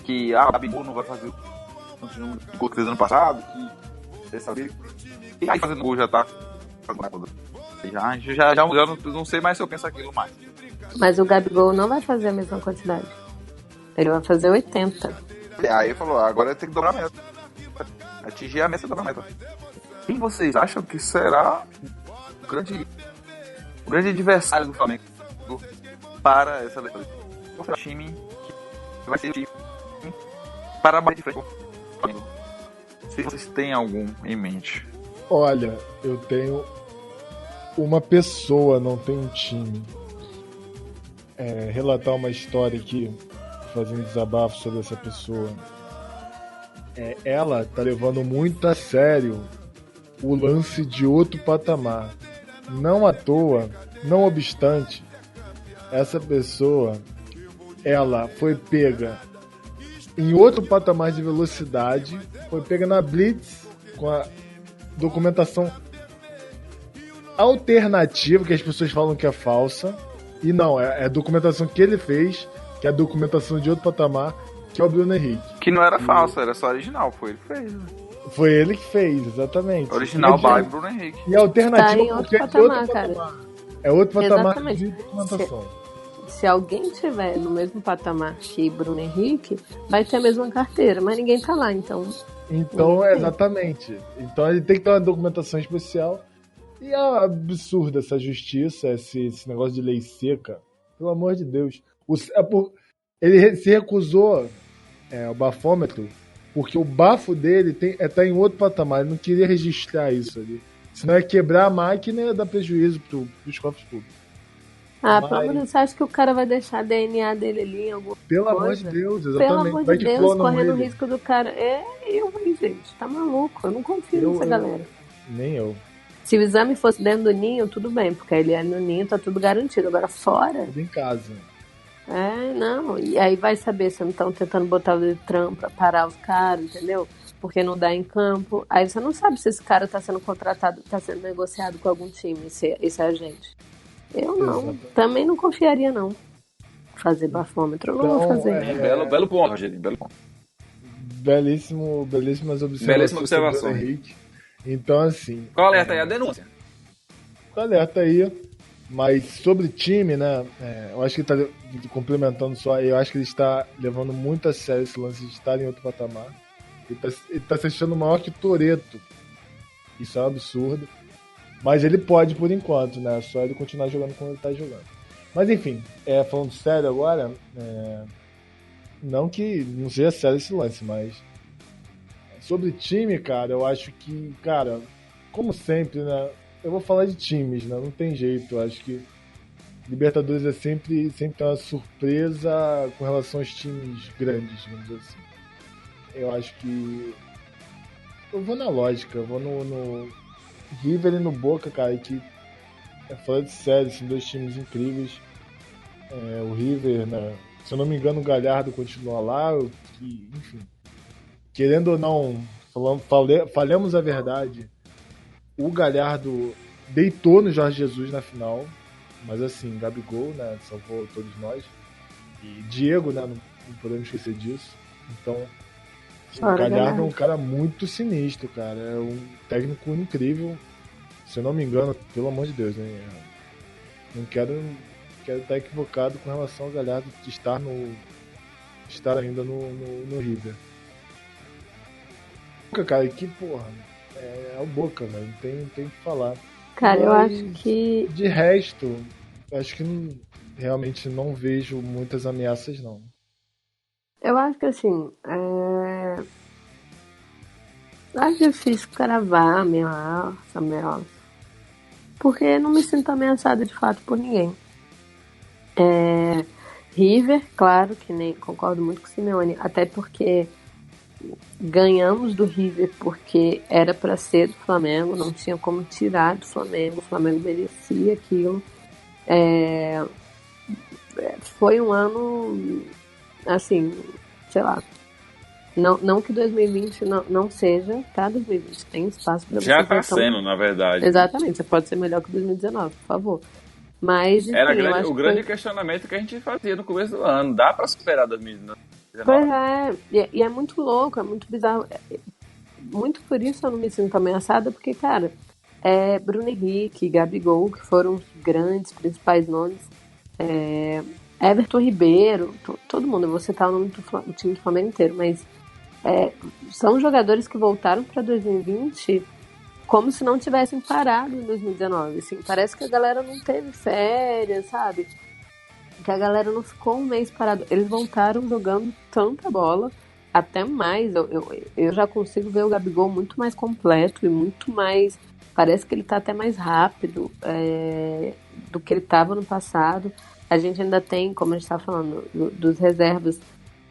que o Gabigol não vai fazer o número de gol que fez ano passado, que você sabia, e aí fazendo gol já tá fazendo. Já não sei mais se eu penso aquilo mais. Mas o Gabigol não vai fazer a mesma quantidade. Ele vai fazer 80. Aí ele falou, agora tem que dobrar a meta. Atingir a meta e dobrar a meta. Quem vocês acham que será o grande adversário do Flamengo para essa time vai ser o time para bater de frente com o Flamengo. Se vocês têm algum em mente. Olha, eu tenho uma pessoa, não tenho um time. Relatar uma história aqui, fazer um desabafo sobre essa pessoa. Ela tá levando muito a sério o lance de outro patamar. Não à toa, não obstante, essa pessoa, ela foi pega em outro patamar de velocidade, foi pega na Blitz com a documentação alternativa, que as pessoas falam que é falsa, e não, é a documentação que ele fez, que é a documentação de outro patamar, que é o Bruno Henrique. Que não era falsa, era só original, foi ele que fez. Foi ele que fez, exatamente. Original by Bruno Henrique. E a alternativa Tá em porque outro patamar, outro cara. patamar. É outro patamar Exatamente. de documentação. Se alguém tiver no mesmo patamar que Bruno Henrique, vai ter a mesma carteira, mas ninguém tá lá, então. Então, exatamente. Então ele tem que ter uma documentação especial. E é absurda essa justiça, esse negócio de lei seca. Pelo amor de Deus. Ele se recusou o bafômetro, porque o bafo dele tá em outro patamar. Ele não queria registrar isso ali. Senão ia quebrar a máquina e ia dar prejuízo pros cofres públicos. Ah, pelo amor de Deus, você acha que o cara vai deixar a DNA dele ali em alguma Pelo coisa? amor de Deus, Pelo exatamente. amor Vai de que Deus, clonam correndo o ele. risco do cara. Gente, tá maluco, eu não confio nessa galera. Nem eu. Se o exame fosse dentro do ninho, tudo bem, porque ele é no ninho, tá tudo garantido. Agora fora, Tudo em casa. não. E aí vai saber se não estão tentando botar o dedo de trampo pra parar os caras, entendeu? Porque não dá em campo. Aí você não sabe se esse cara tá sendo contratado, tá sendo negociado com algum time, esse agente. Eu não. Exatamente. Também não confiaria, não. Fazer bafômetro, eu não vou Então, fazer. Belo ponto, Rogerinho, belo ponto. Belíssimas observações. Belíssima observação. sobre o Henrique. Então, assim. Qual alerta aí? A denúncia. Alerta aí. Mas sobre time, né? Eu acho que ele tá complementando só. Eu acho que ele está levando muito a sério esse lance de estar em outro patamar. Ele tá se achando maior que o Toretto. Isso é um absurdo. Mas ele pode por enquanto, né? Só ele continuar jogando como ele tá jogando. Mas enfim, falando sério agora, não que não seja sério esse lance, mas sobre time, cara, eu acho que, cara, como sempre, né? Eu vou falar de times, né? Não tem jeito. Eu acho que Libertadores é sempre uma surpresa com relação aos times grandes, vamos dizer assim. Eu acho que eu vou na lógica, eu vou no River e no Boca, cara, que fora de série, são dois times incríveis. O River, né? Se eu não me engano, o Galhardo continua lá, enfim. Querendo ou não, falemos a verdade, o Galhardo deitou no Jorge Jesus na final, mas assim, Gabigol, né, salvou todos nós. E Diego, né, não podemos esquecer disso. Então, o Galhardo é um cara muito sinistro, cara. É um técnico incrível. Se eu não me engano, pelo amor de Deus, né? Não quero estar equivocado com relação ao Galhardo de estar ainda no River. Cara, que porra. É o Boca, velho. Não tem o que falar. Cara, eu Mas, acho que. De resto, acho que realmente não vejo muitas ameaças, não. Eu acho que assim. Acho difícil cravar ameaça. Porque não me sinto ameaçada de fato por ninguém. River, claro que nem concordo muito com o Simeone, até porque ganhamos do River porque era para ser do Flamengo, não tinha como tirar do Flamengo, o Flamengo merecia aquilo. Foi um ano assim, sei lá, não que 2020 não seja, tá? 2020 tem espaço para você. Já tá sendo, na verdade. Exatamente, você pode ser melhor que 2019, por favor. Mas, enfim, era o grande questionamento que a gente fazia no começo do ano. Dá pra superar 2019? Pois e é muito louco, é muito bizarro. Muito por isso eu não me sinto ameaçada, porque, cara, Bruno Henrique, Gabigol, que foram os grandes, principais nomes, Everton Ribeiro, todo mundo, eu vou citar o nome do time do Flamengo inteiro, mas são jogadores que voltaram para 2020 como se não tivessem parado em 2019, assim, parece que a galera não teve férias, sabe? que a galera não ficou um mês parado. Eles voltaram jogando tanta bola, até mais. Eu já consigo ver o Gabigol muito mais completo e muito mais. Parece que ele tá até mais rápido do que ele tava no passado. A gente ainda tem, como a gente tá falando, dos reservas.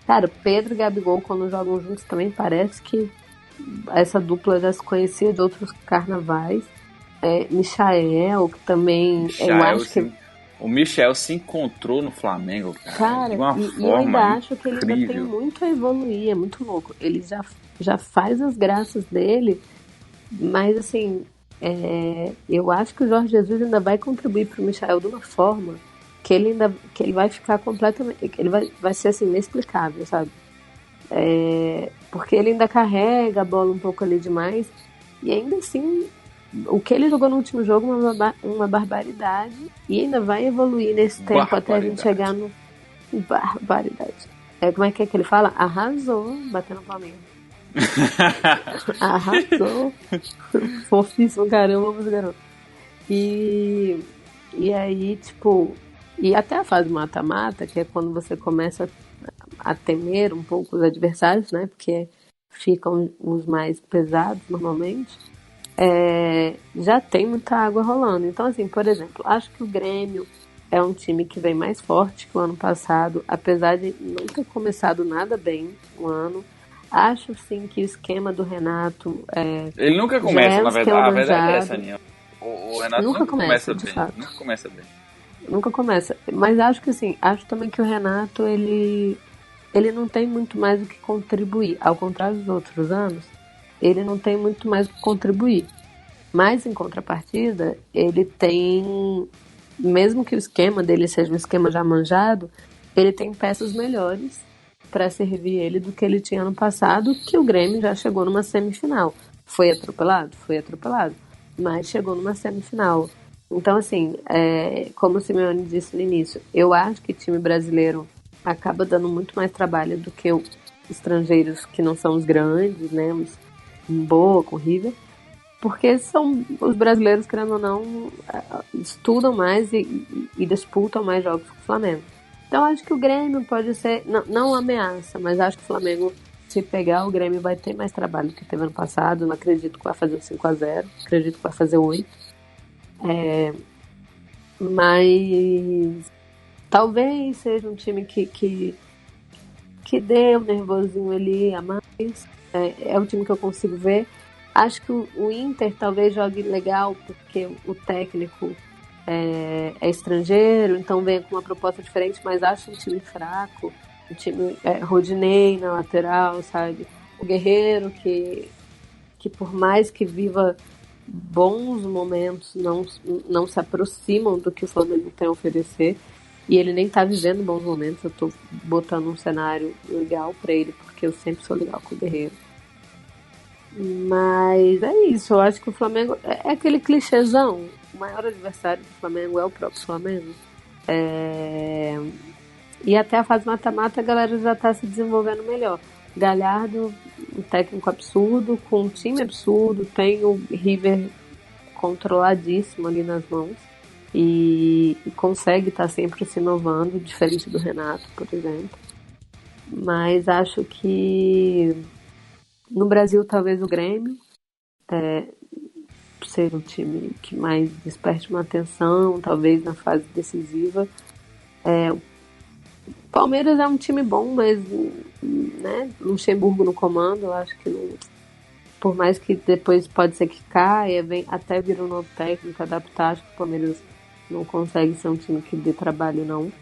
Cara, Pedro e Gabigol, quando jogam juntos, também parece que essa dupla já se conhecia de outros carnavais. Michael, que também. Michael, eu acho que. O Michel se encontrou no Flamengo, Cara, de uma e eu forma ainda acho que ele ainda tem incrível. muito a evoluir, é muito louco. Ele já faz as graças dele, mas assim, eu acho que o Jorge Jesus ainda vai contribuir pro Michael de uma forma que ele vai ficar completamente, que ele vai ser assim, inexplicável, sabe? Porque ele ainda carrega a bola um pouco ali demais, e ainda assim, o que ele jogou no último jogo é uma barbaridade, e ainda vai evoluir nesse tempo até a gente chegar no... Barbaridade. Como é que ele fala? Arrasou, batendo palminha. Arrasou. Fofíssimo, caramba, mas garoto. E aí, tipo... E até a fase mata-mata, que é quando você começa a temer um pouco os adversários, né? Porque ficam os mais pesados, normalmente. Já tem muita água rolando. Então, assim, por exemplo, acho que o Grêmio é um time que vem mais forte que o ano passado, apesar de não ter começado nada bem o ano. Acho, sim, que o esquema do Renato... Ele nunca começa, na verdade. A verdade é essa, manjado. Aninha. O Renato Nunca começa, de bem. fato. Nunca começa bem. Nunca começa. Mas acho que, assim, acho também que o Renato, ele não tem muito mais o que contribuir. Ao contrário dos outros anos, ele não tem muito mais o que contribuir. Mas, em contrapartida, ele tem... Mesmo que o esquema dele seja um esquema já manjado, ele tem peças melhores para servir ele do que ele tinha no passado, que o Grêmio já chegou numa semifinal. Foi atropelado? Foi atropelado. Mas chegou numa semifinal. Então, assim, como o Simeone disse no início, eu acho que o time brasileiro acaba dando muito mais trabalho do que os estrangeiros que não são os grandes, né? Os Boca, o River. Porque são os brasileiros, querendo ou não, estudam mais e disputam mais jogos que o Flamengo. Então acho que o Grêmio pode ser, não ameaça, mas acho que o Flamengo, se pegar, o Grêmio vai ter mais trabalho do que teve ano passado. Não acredito que vai fazer 5-0, acredito que vai fazer 8. Mas talvez seja um time que dê um nervosinho ali a mais. É um time que eu consigo ver. Acho que o Inter talvez jogue legal, porque o técnico é estrangeiro, então vem com uma proposta diferente, mas acho um time fraco, um time Rodinei na lateral, sabe? O Guerreiro, que por mais que viva bons momentos, não se aproximam do que o Flamengo tem a oferecer, e ele nem tá vivendo bons momentos. Eu tô botando um cenário legal pra ele, porque eu sempre sou legal com o Guerreiro. Mas é isso, eu acho que o Flamengo é aquele clichêzão. O maior adversário do Flamengo é o próprio Flamengo. E até a fase mata-mata a galera já tá se desenvolvendo melhor. Galhardo, um técnico absurdo, com um time absurdo, tem o River controladíssimo ali nas mãos e consegue estar sempre se inovando, diferente do Renato, por exemplo. Mas acho que no Brasil, talvez o Grêmio seja um time que mais desperte uma atenção, talvez na fase decisiva. O Palmeiras é um time bom, mas, né, Luxemburgo no comando, eu acho que não, por mais que depois pode ser que caia, até vir um novo técnico, adaptar, acho que o Palmeiras não consegue ser um time que dê trabalho, não.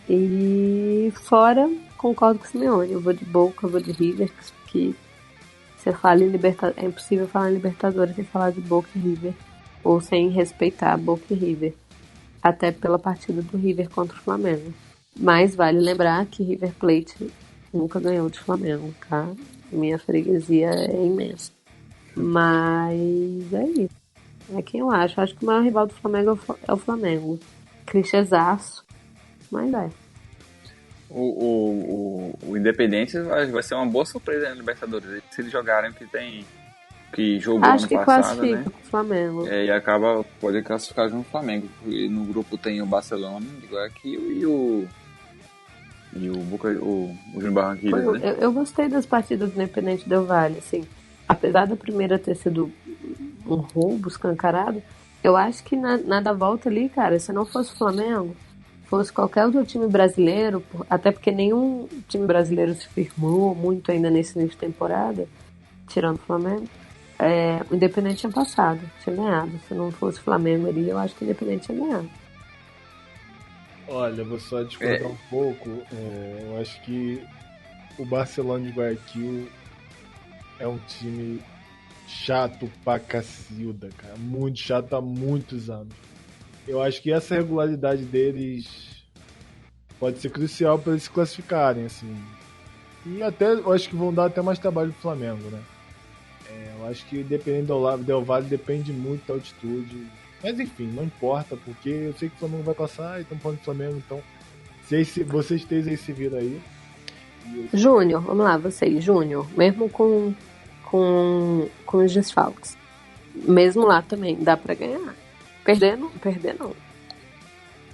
E fora, concordo com o Simeone, eu vou de Boca, eu vou de River, que você fala em Libertadores, é impossível falar em Libertadores sem falar de Boca e River, ou sem respeitar Boca e River, até pela partida do River contra o Flamengo. Mas vale lembrar que River Plate nunca ganhou de Flamengo, tá? Minha freguesia é imensa. Mas é isso. É quem eu acho. Acho que o maior rival do Flamengo é o Flamengo. Clichêzaço, mas é. O Independente vai ser uma boa surpresa na Libertadores. Se eles jogarem que tem que jogou Acho ano que passado, classifica né? pro Flamengo. E acaba poder classificar junto com o Flamengo. E no grupo tem o Barcelona, o Guayaquil e o Júnior Barranquilla, né? Eu gostei das partidas do Independente Del Valle, assim. Apesar da primeira ter sido um roubo escancarado, eu acho que na da volta ali, cara, se não fosse o Flamengo, fosse qualquer outro time brasileiro, até porque nenhum time brasileiro se firmou muito ainda nesse início de temporada, tirando o Flamengo, o Independente tinha passado, tinha ganhado. Se não fosse o Flamengo ali, eu acho que o Independente tinha ganhado. Olha, vou só discordar um pouco. Eu acho que o Barcelona de Guayaquil é um time chato pra cacilda, cara. Muito chato há muitos anos. Eu acho que essa regularidade deles pode ser crucial para eles se classificarem, assim. E até, eu acho que vão dar até mais trabalho pro Flamengo, né? Eu acho que dependendo do Del Valle depende muito da altitude. Mas enfim, não importa, porque eu sei que o Flamengo vai passar e estamos falando do Flamengo, então vocês três aí se viram aí. Júnior, vamos lá, vocês, Júnior, mesmo com os desfalques, mesmo lá também, dá pra ganhar. Perder não.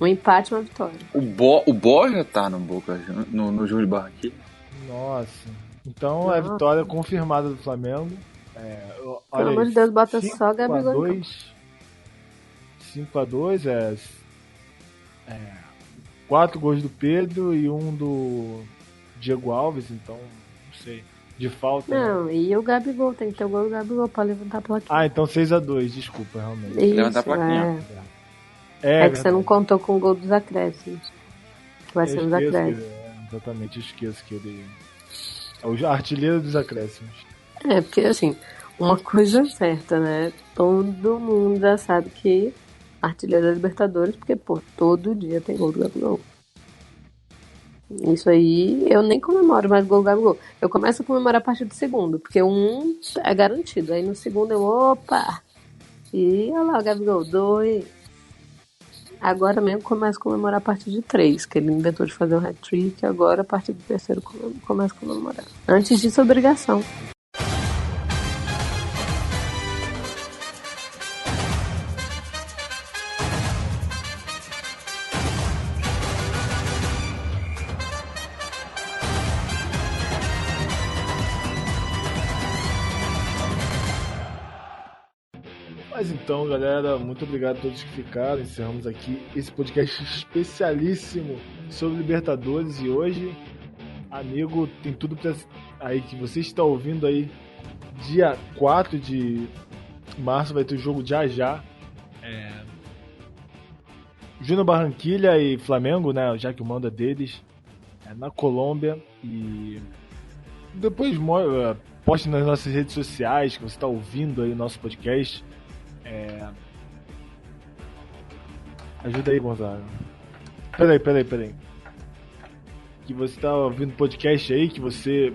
Um empate, uma vitória. O Borja tá no Boca, no Júnior Barranquilla. Nossa. Então é a vitória confirmada do Flamengo. Pelo amor de Deus, bota só Gabigol. 5-2 4 gols do Pedro e um do Diego Alves, então não sei. De falta. Não, né? E o Gabigol, tem que ter o gol do Gabigol pra levantar a plaquinha. Então 6-2, desculpa, realmente. Isso, levantar a plaquinha. É que você não contou com o gol dos acréscimos. Que vai ser nos acréscimos. Exatamente, eu esqueço que ele é o artilheiro dos acréscimos. Porque assim, uma coisa certa, né? Todo mundo já sabe que artilheiro da Libertadores, porque, todo dia tem gol do Gabigol. Isso aí, eu nem comemoro mais gol do Gabigol. Eu começo a comemorar a partir do segundo, porque um é garantido. Aí no segundo opa! E olha lá o Gabigol, 2. Agora mesmo começo a comemorar a partir de 3, que ele inventou de fazer um hat-trick, agora a partir do terceiro começo a comemorar. Antes disso, obrigação. Mas então, galera, muito obrigado a todos que ficaram. Encerramos aqui esse podcast especialíssimo sobre Libertadores. E hoje, amigo, tem tudo pra aí que você está ouvindo aí. Dia 4 de março vai ter o jogo já. Júnior Barranquilla e Flamengo, né? Já que o mando é deles. Na Colômbia. E depois poste nas nossas redes sociais que você está ouvindo aí o nosso podcast. Ajuda aí, Gonzaga. Peraí. Que você tá ouvindo podcast aí, que você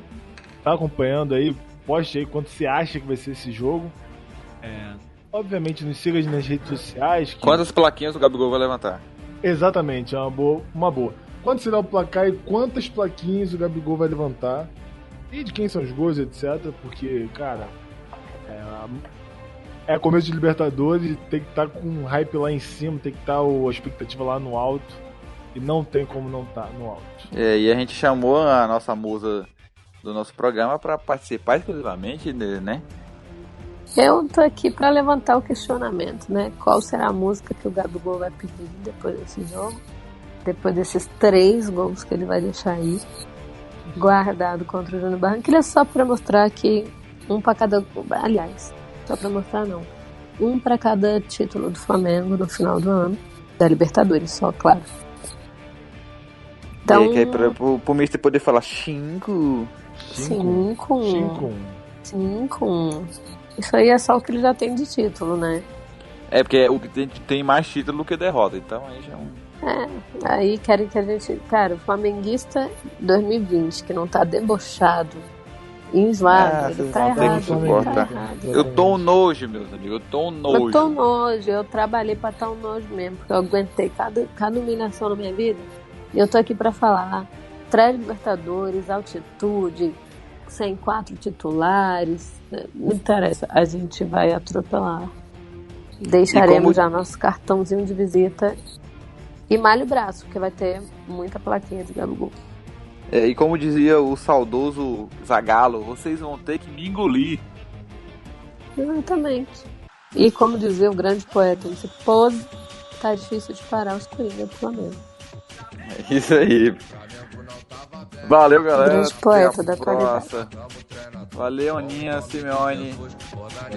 tá acompanhando aí, poste aí quanto você acha que vai ser esse jogo. Obviamente nos siga nas redes sociais. Quantas plaquinhas o Gabigol vai levantar? Exatamente, é uma boa. Quanto será o placar e quantas plaquinhas o Gabigol vai levantar? E de quem são os gols, etc. Porque, cara, é começo de Libertadores, tem que estar com um hype lá em cima, tem que estar a expectativa lá no alto. E não tem como não estar no alto. E a gente chamou a nossa musa do nosso programa para participar exclusivamente, né? Eu tô aqui pra levantar o questionamento, né? Qual será a música que o Gabigol vai pedir depois desse jogo? Depois desses 3 gols que ele vai deixar aí guardado contra o Júnior Barranquilla, só pra mostrar que um pra cada... Aliás, só pra mostrar não. Um pra cada título do Flamengo no final do ano. Da Libertadores, só, claro. Então... E aí, pro Mister poder falar 5... 5-1. Isso aí é só o que ele já tem de título, né? Porque o que tem mais título do que derrota, então aí já é um... Aí querem que a gente... Cara, o flamenguista 2020, que não tá debochado, enjoado, ele tá errado. Eu tô um nojo, meus amigos, eu tô um nojo. Eu trabalhei pra estar um nojo mesmo, porque eu aguentei cada humilhação na minha vida. E eu tô aqui pra falar: Libertadores, altitude, sem 4 titulares, não interessa, a gente vai atropelar. Deixaremos já nosso cartãozinho de visita e malhe o braço, porque vai ter muita plaquinha de Gabigol. E como dizia o saudoso Zagallo, vocês vão ter que me engolir. Exatamente. E como dizia o grande poeta, esse pose, tá difícil de parar os Coringa do Flamengo. É isso aí. Valeu, galera. Grande poeta da atualidade. Valeu, Aninha, Simeone.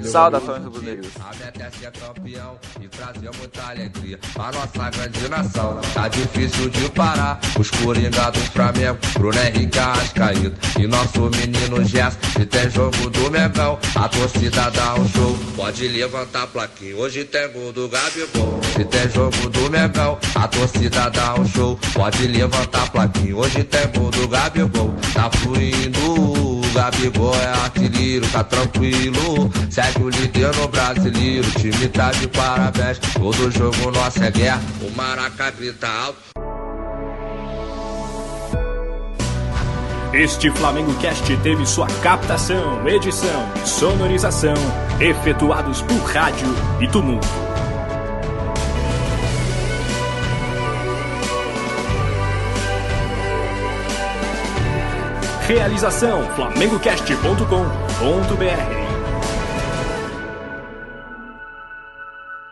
Saudações rubro-negras. A Meteste é campeão e trazia muita alegria. A nossa grande nação tá difícil de parar. Os Coringa do Flamengo, Bruno Henrique Arrascaeta e nosso menino Gerson. Se tem jogo do Mengão, a torcida dá um show. Pode levantar a plaquinha, hoje tem gol do Gabigol. Se tem jogo do Mengão, a torcida dá um show. Pode levantar a plaquinha, hoje tem gol do Gabigol. Tá fluindo. O Gabigol é artilheiro, tá tranquilo. Segue o líder no brasileiro. O time tá de parabéns. Todo jogo nosso é guerra. O Maraca grita alto. Este Flamengo Cast teve sua captação, edição e sonorização efetuados por Rádio e Tumulto. Realização: flamengocast.com.br